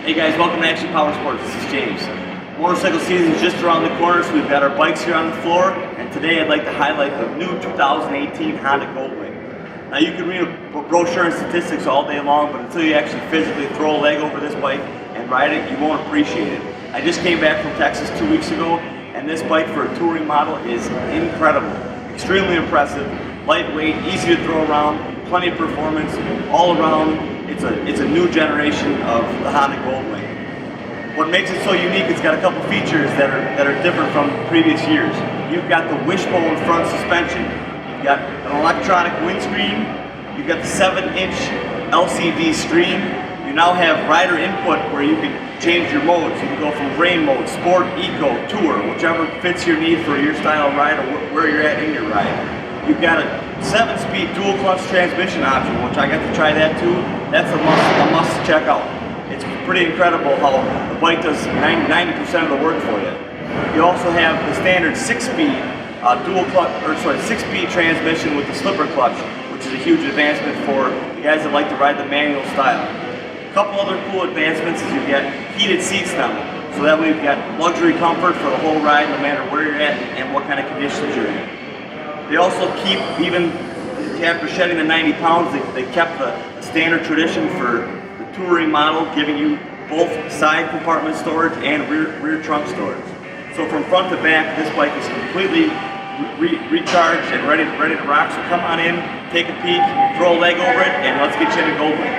Hey guys, welcome to Action Power Sports. This is James. Motorcycle season is just around the corner, so we've got our bikes here on the floor, and today I'd like to highlight the new 2018 Honda Gold Wing. Now you can read a brochure and statistics all day long, but until you actually physically throw a leg over this bike and ride it, you won't appreciate it. I just came back from Texas 2 weeks ago, and this bike for a touring model is incredible. Extremely impressive, lightweight, easy to throw around, plenty of performance, all around. It's a new generation of the Honda Gold Wing. What makes it so unique, it's got a couple features that are different from previous years. You've got the wishbone front suspension, you've got an electronic windscreen, you've got the 7-inch LCD screen. You now have rider input where you can change your modes. You can go from rain mode, sport, eco, tour, whichever fits your need for your style of ride or where you're at in your ride. You've got a 7-speed dual clutch transmission option, which I got to try that too. That's a must check out. It's pretty incredible how the bike does 90% of the work for you. You also have the standard 6-speed six-speed transmission with the slipper clutch, which is a huge advancement for the guys that like to ride the manual style. A couple other cool advancements is you get heated seats now, so that way you've got luxury comfort for the whole ride, no matter where you're at and what kind of conditions you're in. They also keep, even after shedding the 90 pounds, they kept the standard tradition for the touring model, giving you both side compartment storage and rear trunk storage. So from front to back, this bike is completely recharged and ready to rock. So come on in, take a peek, throw a leg over it, and let's get you in a Gold Wing.